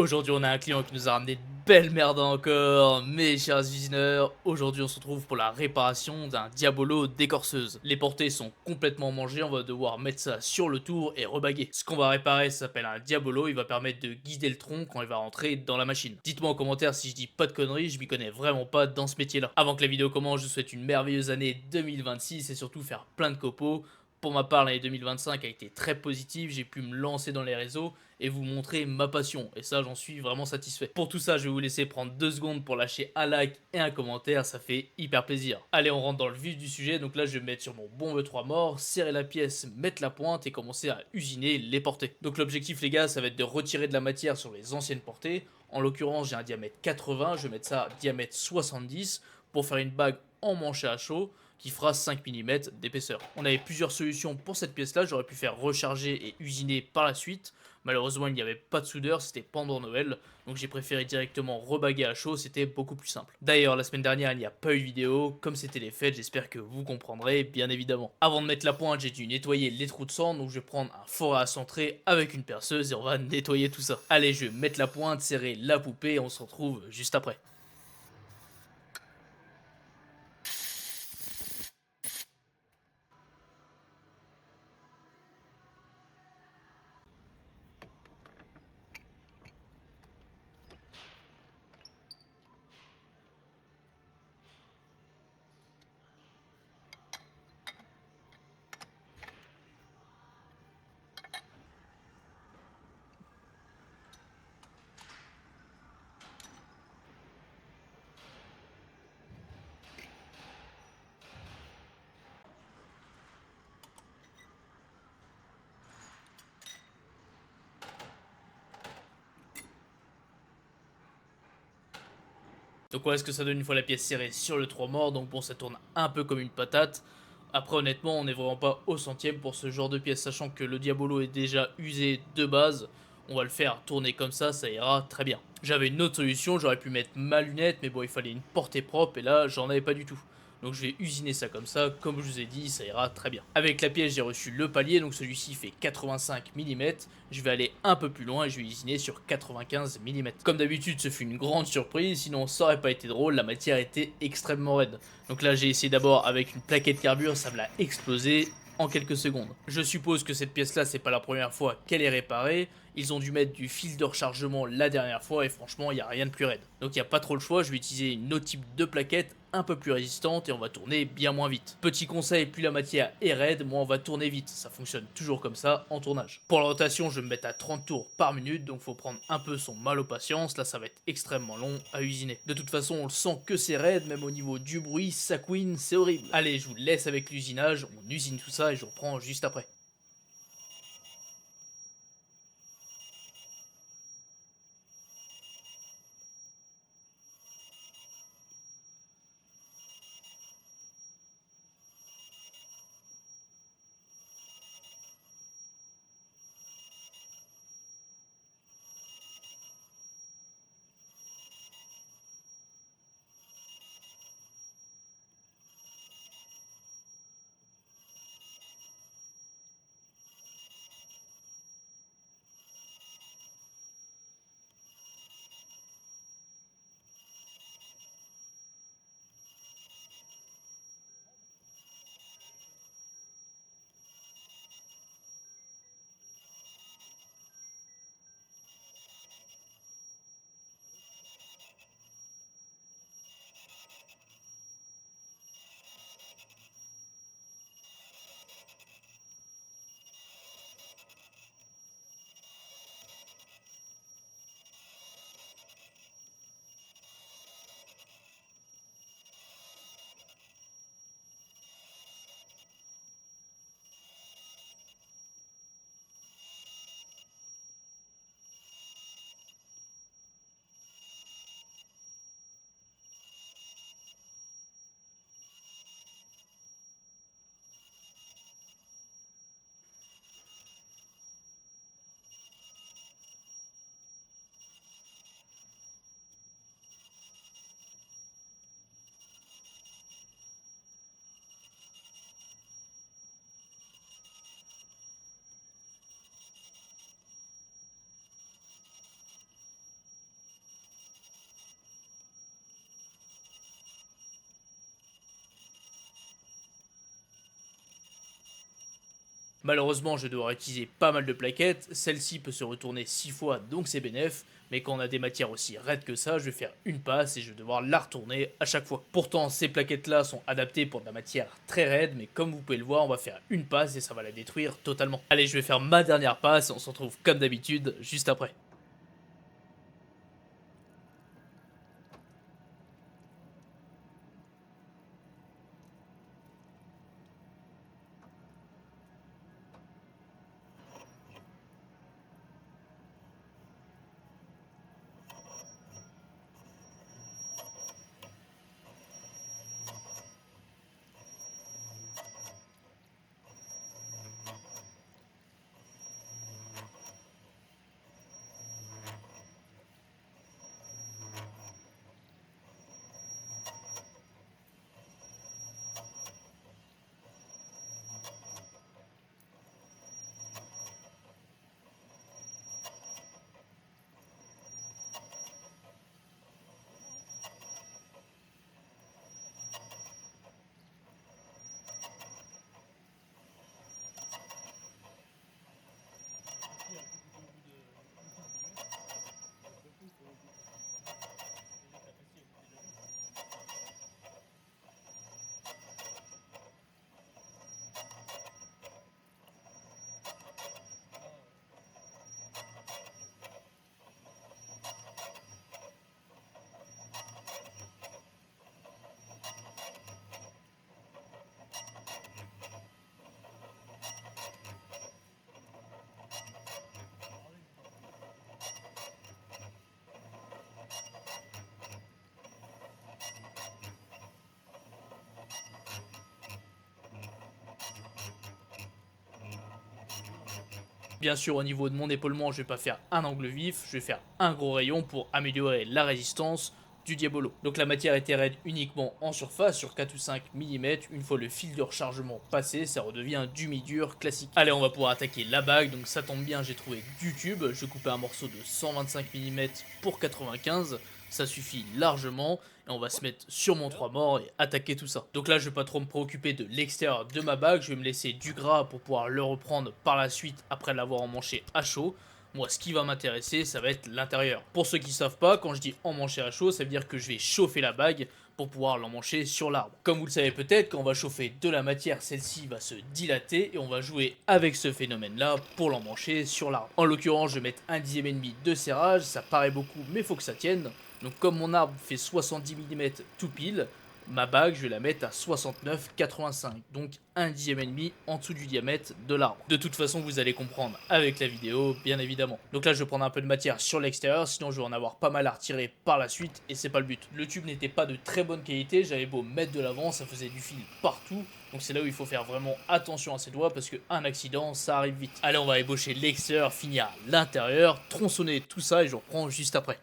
Aujourd'hui, on a un client qui nous a ramené de belles merdes encore. Mes chers usineurs, aujourd'hui, on se retrouve pour la réparation d'un Diabolo d'écorceuse. Les portées sont complètement mangées, on va devoir mettre ça sur le tour et rebaguer. Ce qu'on va réparer, ça s'appelle un Diabolo, il va permettre de guider le tronc quand il va rentrer dans la machine. Dites-moi en commentaire si je dis pas de conneries, je m'y connais vraiment pas dans ce métier-là. Avant que la vidéo commence, je vous souhaite une merveilleuse année 2026 et surtout faire plein de copeaux. Pour ma part, l'année 2025 a été très positive, j'ai pu me lancer dans les réseaux et vous montrer ma passion, et ça j'en suis vraiment satisfait. Pour tout ça, je vais vous laisser prendre 2 secondes pour lâcher un like et un commentaire, ça fait hyper plaisir. Allez, on rentre dans le vif du sujet, donc là je vais me mettre sur mon bon E3 mort, serrer la pièce, mettre la pointe et commencer à usiner les portées. Donc l'objectif les gars, ça va être de retirer de la matière sur les anciennes portées. En l'occurrence, j'ai un diamètre 80, je vais mettre ça à diamètre 70 pour faire une bague en manché à chaud qui fera 5 mm d'épaisseur. On avait plusieurs solutions pour cette pièce là, j'aurais pu faire recharger et usiner par la suite. Malheureusement, il n'y avait pas de soudeur, c'était pendant Noël, donc j'ai préféré directement rebaguer à chaud, c'était beaucoup plus simple. D'ailleurs, la semaine dernière, il n'y a pas eu de vidéo, comme c'était les fêtes, j'espère que vous comprendrez, bien évidemment. Avant de mettre la pointe, j'ai dû nettoyer les trous de sang, donc je vais prendre un fort à centrer avec une perceuse et on va nettoyer tout ça. Allez, je vais mettre la pointe, serrer la poupée et on se retrouve juste après. Donc voilà ce que ça donne une fois la pièce serrée sur le 3 mort, donc bon ça tourne un peu comme une patate. Après honnêtement on n'est vraiment pas au centième pour ce genre de pièce, sachant que le Diabolo est déjà usé de base, on va le faire tourner comme ça ira très bien. J'avais une autre solution, j'aurais pu mettre ma lunette, mais bon il fallait une portée propre et là j'en avais pas du tout. Donc je vais usiner ça comme ça, comme je vous ai dit, ça ira très bien. Avec la pièce j'ai reçu le palier, donc celui-ci fait 85 mm, je vais aller un peu plus loin et je vais usiner sur 95 mm. Comme d'habitude ce fut une grande surprise, sinon ça aurait pas été drôle, la matière était extrêmement raide. Donc là j'ai essayé d'abord avec une plaquette carbure, ça me l'a explosé en quelques secondes. Je suppose que cette pièce là c'est pas la première fois qu'elle est réparée, ils ont dû mettre du fil de rechargement la dernière fois et franchement il n'y a rien de plus raide. Donc il n'y a pas trop le choix, je vais utiliser une autre type de plaquette un peu plus résistante et on va tourner bien moins vite. Petit conseil, plus la matière est raide, moins on va tourner vite, ça fonctionne toujours comme ça en tournage. Pour la rotation, je vais me mettre à 30 tours par minute, donc faut prendre un peu son mal aux patience, là ça va être extrêmement long à usiner. De toute façon, on le sent que c'est raide, même au niveau du bruit, ça couine, c'est horrible. Allez, je vous laisse avec l'usinage, on usine tout ça et je vous reprends juste après. Malheureusement, je vais devoir utiliser pas mal de plaquettes, celle-ci peut se retourner 6 fois donc c'est bénef, mais quand on a des matières aussi raides que ça, je vais faire une passe et je vais devoir la retourner à chaque fois. Pourtant, ces plaquettes-là sont adaptées pour de la matière très raide, mais comme vous pouvez le voir, on va faire une passe et ça va la détruire totalement. Allez, je vais faire ma dernière passe, on se retrouve comme d'habitude juste après. Bien sûr, au niveau de mon épaulement, je vais pas faire un angle vif, je vais faire un gros rayon pour améliorer la résistance du Diabolo. Donc la matière était raide uniquement en surface, sur 4 ou 5 mm. Une fois le fil de rechargement passé, ça redevient du mi-dur classique. Allez, on va pouvoir attaquer la bague, donc ça tombe bien, j'ai trouvé du tube. Je vais couper un morceau de 125 mm pour 95, ça suffit largement. Et on va se mettre sur mon 3 morts et attaquer tout ça. Donc là, je vais pas trop me préoccuper de l'extérieur de ma bague, je vais me laisser du gras pour pouvoir le reprendre par la suite après l'avoir emmanché à chaud. Moi, ce qui va m'intéresser, ça va être l'intérieur. Pour ceux qui savent pas, quand je dis emmancher à chaud, ça veut dire que je vais chauffer la bague pour pouvoir l'emmancher sur l'arbre. Comme vous le savez peut-être, quand on va chauffer de la matière, celle-ci va se dilater et on va jouer avec ce phénomène-là pour l'emmancher sur l'arbre. En l'occurrence, je vais mettre 1/10 de serrage, ça paraît beaucoup, mais faut que ça tienne. Donc comme mon arbre fait 70 mm tout pile, ma bague, je vais la mettre à 69,85, donc 1/10 en dessous du diamètre de l'arbre. De toute façon, vous allez comprendre avec la vidéo, bien évidemment. Donc là, je vais prendre un peu de matière sur l'extérieur, sinon je vais en avoir pas mal à retirer par la suite, et c'est pas le but. Le tube n'était pas de très bonne qualité, j'avais beau mettre de l'avant, ça faisait du fil partout, donc c'est là où il faut faire vraiment attention à ses doigts, parce qu'un accident, ça arrive vite. Allez, on va ébaucher l'extérieur, finir l'intérieur, tronçonner tout ça, et je reprends juste après.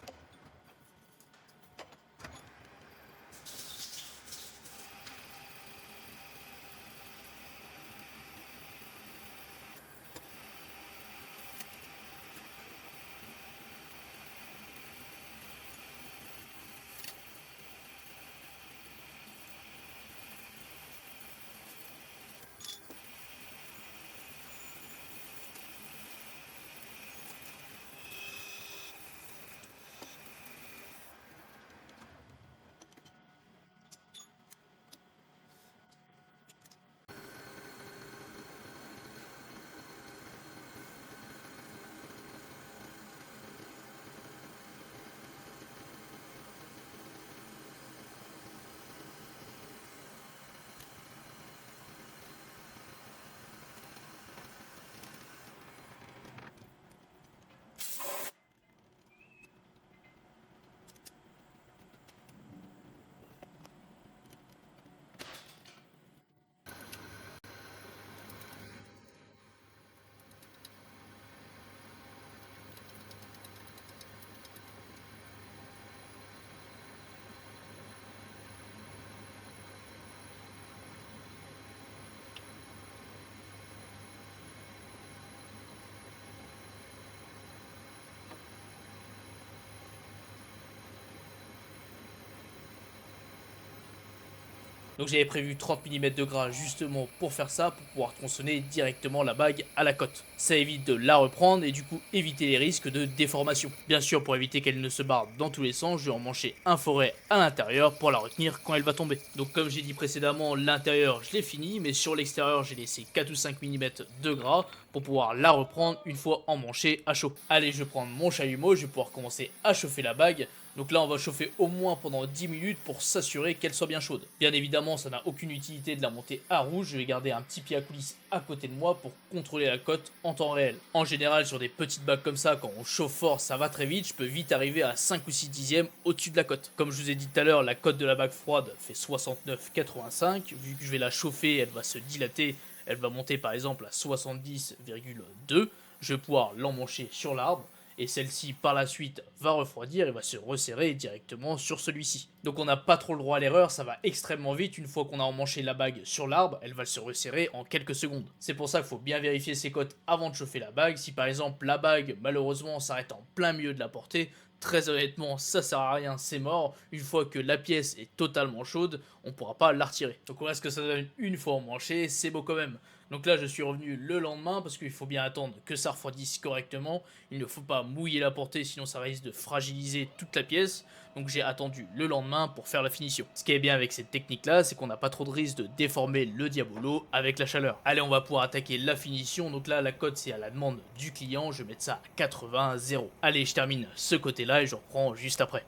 Donc j'avais prévu 30 mm de gras justement pour faire ça, pour pouvoir tronçonner directement la bague à la cote. Ça évite de la reprendre et du coup éviter les risques de déformation. Bien sûr, pour éviter qu'elle ne se barre dans tous les sens, je vais emmancher un forêt à l'intérieur pour la retenir quand elle va tomber. Donc comme j'ai dit précédemment, l'intérieur je l'ai fini, mais sur l'extérieur j'ai laissé 4 ou 5 mm de gras pour pouvoir la reprendre une fois emmanchée à chaud. Allez, je vais prendre mon chalumeau, je vais pouvoir commencer à chauffer la bague. Donc là, on va chauffer au moins pendant 10 minutes pour s'assurer qu'elle soit bien chaude. Bien évidemment, ça n'a aucune utilité de la monter à rouge. Je vais garder un petit pied à coulisses à côté de moi pour contrôler la cote en temps réel. En général, sur des petites bagues comme ça, quand on chauffe fort, ça va très vite. Je peux vite arriver à 5 ou 6 dixièmes au-dessus de la cote. Comme je vous ai dit tout à l'heure, la cote de la bague froide fait 69,85. Vu que je vais la chauffer, elle va se dilater. Elle va monter par exemple à 70,2. Je vais pouvoir l'emmancher sur l'arbre et celle-ci par la suite va refroidir et va se resserrer directement sur celui-ci. Donc on n'a pas trop le droit à l'erreur, ça va extrêmement vite. Une fois qu'on a emmanché la bague sur l'arbre, elle va se resserrer en quelques secondes. C'est pour ça qu'il faut bien vérifier ses cotes avant de chauffer la bague. Si par exemple la bague malheureusement s'arrête en plein milieu de la portée, très honnêtement ça sert à rien, c'est mort. Une fois que la pièce est totalement chaude, on ne pourra pas la retirer. Donc voilà ce que ça donne une fois emmanché, c'est beau quand même. Donc là je suis revenu le lendemain parce qu'il faut bien attendre que ça refroidisse correctement. Il ne faut pas mouiller la portée sinon ça risque de fragiliser toute la pièce. Donc j'ai attendu le lendemain pour faire la finition. Ce qui est bien avec cette technique là, c'est qu'on n'a pas trop de risque de déformer le Diabolo avec la chaleur. Allez, on va pouvoir attaquer la finition. Donc là la cote c'est à la demande du client, je vais mettre ça à 80-0. Allez, je termine ce côté là et je reprends juste après.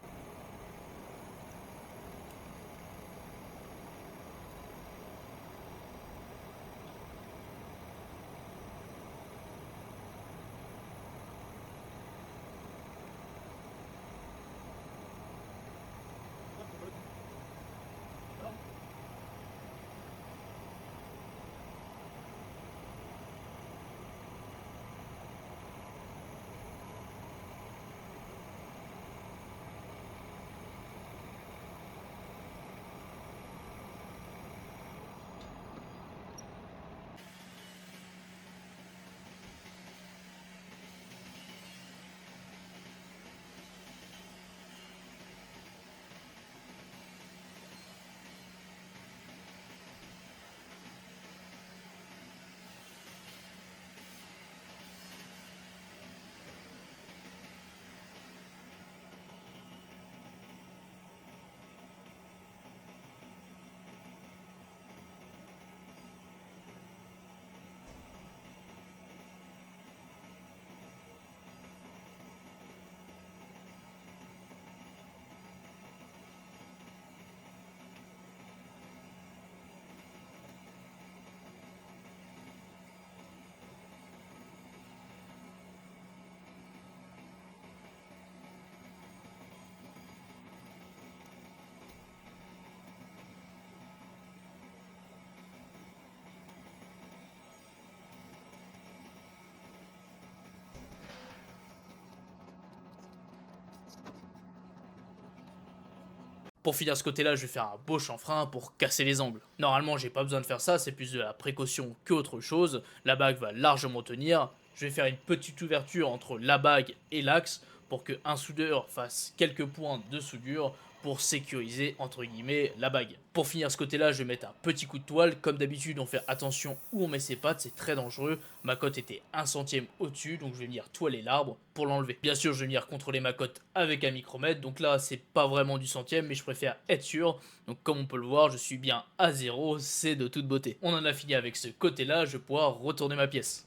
Pour finir ce côté-là, je vais faire un beau chanfrein pour casser les angles. Normalement, j'ai pas besoin de faire ça, c'est plus de la précaution qu'autre chose. La bague va largement tenir. Je vais faire une petite ouverture entre la bague et l'axe pour qu'un soudeur fasse quelques points de soudure pour sécuriser entre guillemets la bague. Pour finir ce côté là, je vais mettre un petit coup de toile. Comme d'habitude, on fait attention où on met ses pattes, c'est très dangereux. Ma cote était 1 centième au-dessus, donc je vais venir toiler l'arbre pour l'enlever. Bien sûr, je vais venir contrôler ma cote avec un micromètre, donc là c'est pas vraiment du centième, mais je préfère être sûr. Donc comme on peut le voir, je suis bien à 0, c'est de toute beauté. On en a fini avec ce côté là, je vais pouvoir retourner ma pièce.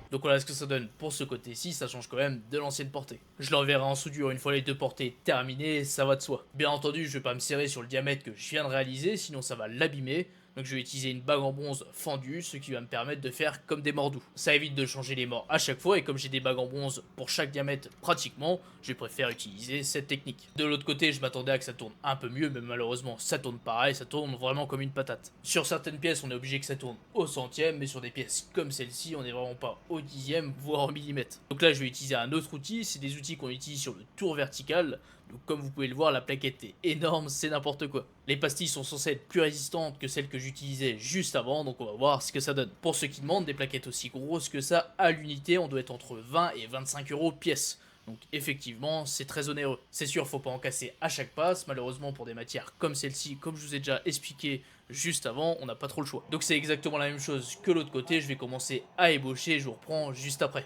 Donc voilà ce que ça donne pour ce côté-ci, ça change quand même de l'ancienne portée. Je l'enverrai en soudure une fois les deux portées terminées, ça va de soi. Bien entendu, je vais pas me serrer sur le diamètre que je viens de réaliser, sinon ça va l'abîmer. Donc je vais utiliser une bague en bronze fendue, ce qui va me permettre de faire comme des mordous. Ça évite de changer les morts à chaque fois et comme j'ai des bagues en bronze pour chaque diamètre pratiquement, je préfère utiliser cette technique. De l'autre côté, je m'attendais à que ça tourne un peu mieux, mais malheureusement ça tourne pareil, ça tourne vraiment comme une patate. Sur certaines pièces, on est obligé que ça tourne au centième, mais sur des pièces comme celle-ci, on n'est vraiment pas au dixième, voire au millimètre. Donc là, je vais utiliser un autre outil, c'est des outils qu'on utilise sur le tour vertical. Donc comme vous pouvez le voir, la plaquette est énorme, c'est n'importe quoi. Les pastilles sont censées être plus résistantes que celles que j'utilisais juste avant, donc on va voir ce que ça donne. Pour ceux qui demandent, des plaquettes aussi grosses que ça, à l'unité, on doit être entre 20 et 25 euros pièce. Donc effectivement, c'est très onéreux. C'est sûr, faut pas en casser à chaque passe, malheureusement pour des matières comme celle-ci, comme je vous ai déjà expliqué juste avant, on n'a pas trop le choix. Donc c'est exactement la même chose que l'autre côté, je vais commencer à ébaucher et je vous reprends juste après.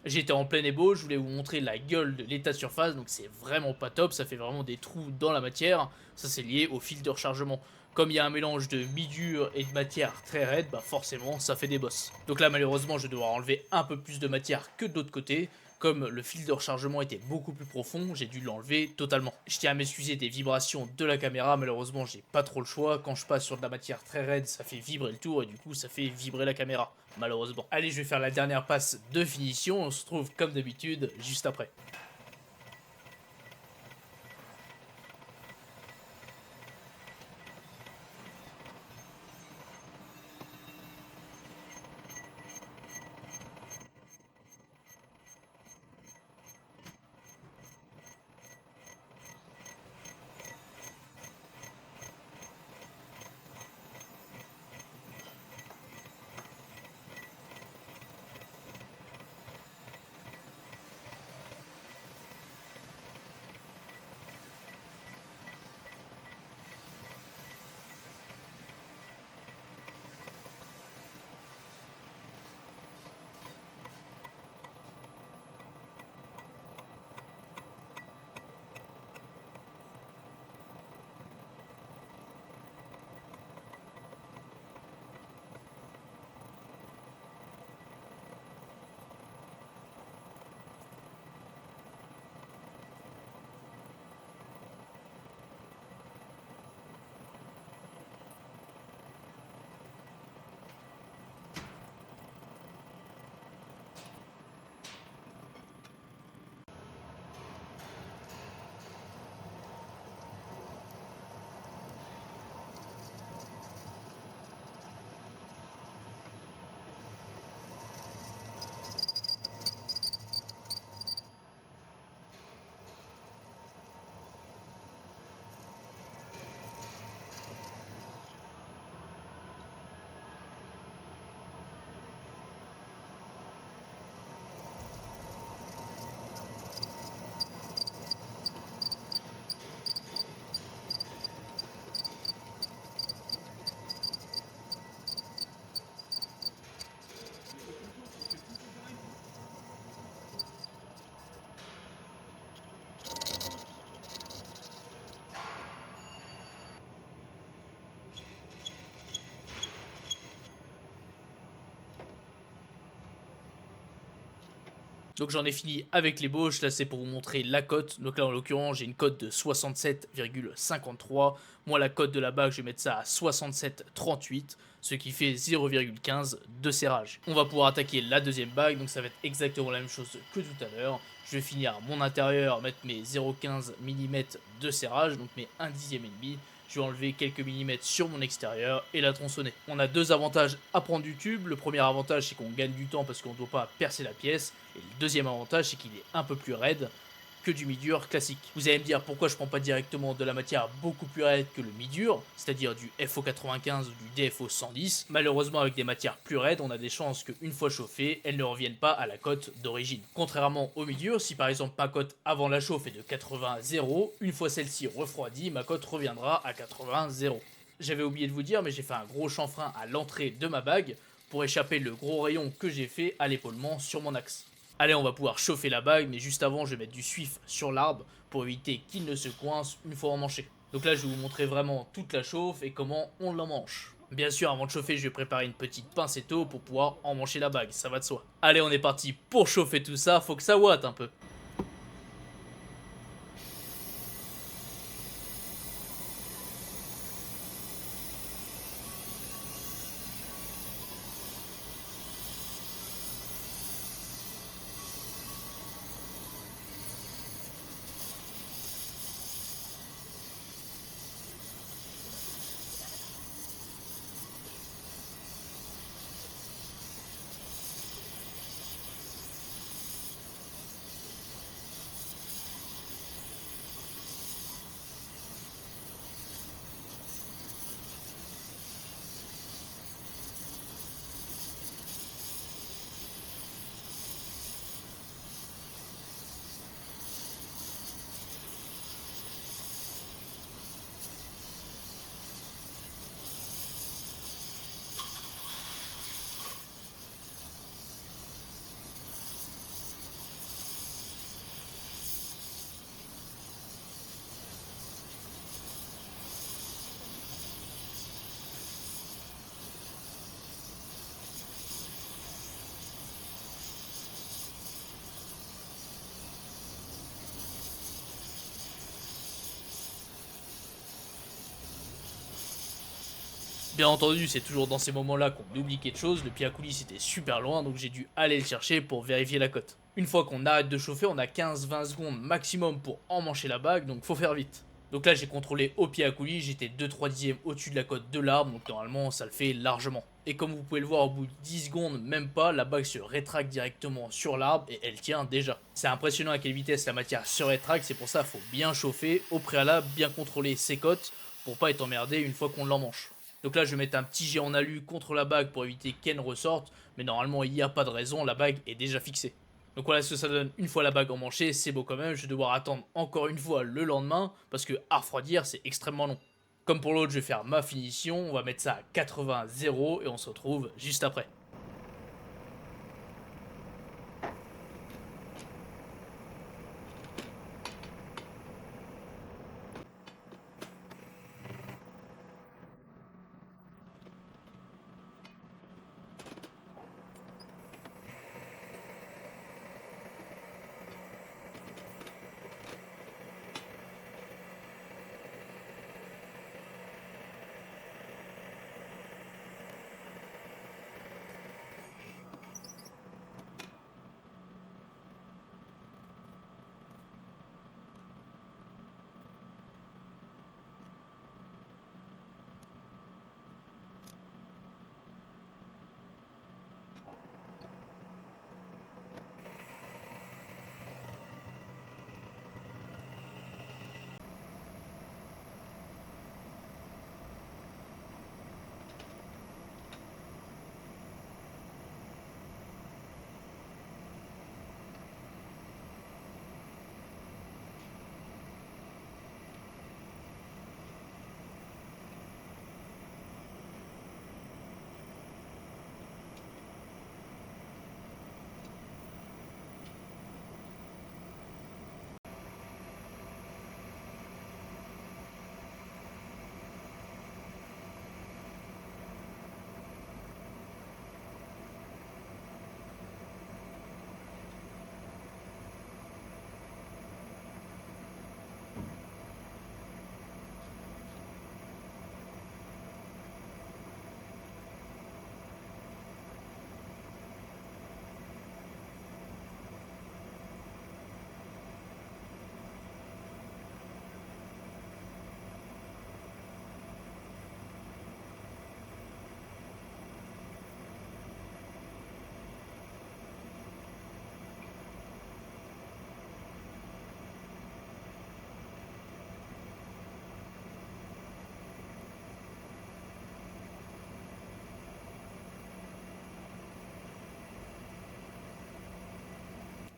J'étais en pleine ébauche, je voulais vous montrer la gueule de l'état de surface, donc c'est vraiment pas top, ça fait vraiment des trous dans la matière, ça c'est lié au fil de rechargement. Comme il y a un mélange de mi-dur et de matière très raide, bah forcément ça fait des bosses. Donc là malheureusement je vais devoir enlever un peu plus de matière que de l'autre côté, comme le fil de rechargement était beaucoup plus profond, j'ai dû l'enlever totalement. Je tiens à m'excuser des vibrations de la caméra, malheureusement j'ai pas trop le choix, quand je passe sur de la matière très raide ça fait vibrer le tour et du coup ça fait vibrer la caméra, malheureusement. Allez, je vais faire la dernière passe de finition, on se retrouve comme d'habitude juste après. Donc j'en ai fini avec l'ébauche, là c'est pour vous montrer la cote. Donc là en l'occurrence j'ai une cote de 67,53. Moi la cote de la bague je vais mettre ça à 67,38, ce qui fait 0,15 de serrage. On va pouvoir attaquer la deuxième bague, donc ça va être exactement la même chose que tout à l'heure. Je vais finir mon intérieur, mettre mes 0,15 mm de serrage, donc mes 1 dixième et demi. Je vais enlever quelques millimètres sur mon extérieur et la tronçonner. On a deux avantages à prendre du tube. Le premier avantage, c'est qu'on gagne du temps parce qu'on ne doit pas percer la pièce. Et le deuxième avantage, c'est qu'il est un peu plus raide que du mi-dur classique. Vous allez me dire pourquoi je prends pas directement de la matière beaucoup plus raide que le mi-dur, c'est-à-dire du FO95 ou du DFO 110. Malheureusement, avec des matières plus raides, on a des chances qu'une fois chauffées, elles ne reviennent pas à la cote d'origine. Contrairement au mi-dur, si par exemple ma cote avant la chauffe est de 80,0, une fois celle-ci refroidie, ma cote reviendra à 80,0. J'avais oublié de vous dire, mais j'ai fait un gros chanfrein à l'entrée de ma bague pour échapper le gros rayon que j'ai fait à l'épaulement sur mon axe. Allez, on va pouvoir chauffer la bague, mais juste avant, je vais mettre du suif sur l'arbre pour éviter qu'il ne se coince une fois emmanché. Donc là, je vais vous montrer vraiment toute la chauffe et comment on l'emmanche. Bien sûr, avant de chauffer, je vais préparer une petite pincetto pour pouvoir emmancher la bague, ça va de soi. Allez, on est parti pour chauffer tout ça, faut que ça ouate un peu. Bien entendu, c'est toujours dans ces moments-là qu'on oublie quelque chose, le pied à coulisses était super loin, donc j'ai dû aller le chercher pour vérifier la cote. Une fois qu'on arrête de chauffer, on a 15-20 secondes maximum pour emmancher la bague, donc faut faire vite. Donc là j'ai contrôlé au pied à coulis, j'étais 2-3 dixièmes au-dessus de la cote de l'arbre, donc normalement ça le fait largement. Et comme vous pouvez le voir, au bout de 10 secondes, même pas, la bague se rétracte directement sur l'arbre et elle tient déjà. C'est impressionnant à quelle vitesse la matière se rétracte, c'est pour ça qu'il faut bien chauffer, au préalable, bien contrôler ses cotes, pour pas être emmerdé une fois qu'on l'emmanche. Donc là je vais mettre un petit jet en alu contre la bague pour éviter qu'elle ne ressorte, mais normalement il n'y a pas de raison, la bague est déjà fixée. Donc voilà ce que ça donne une fois la bague emmanchée, c'est beau quand même, je vais devoir attendre encore une fois le lendemain, parce que à refroidir c'est extrêmement long. Comme pour l'autre, je vais faire ma finition, on va mettre ça à 80-0 et on se retrouve juste après.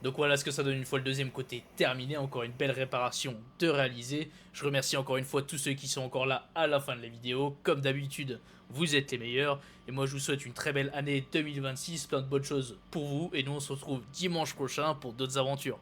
Donc voilà ce que ça donne une fois le deuxième côté terminé, encore une belle réparation de réaliser. Je remercie encore une fois tous ceux qui sont encore là à la fin de la vidéo. Comme d'habitude, vous êtes les meilleurs. Et moi je vous souhaite une très belle année 2026, plein de bonnes choses pour vous. Et nous on se retrouve dimanche prochain pour d'autres aventures.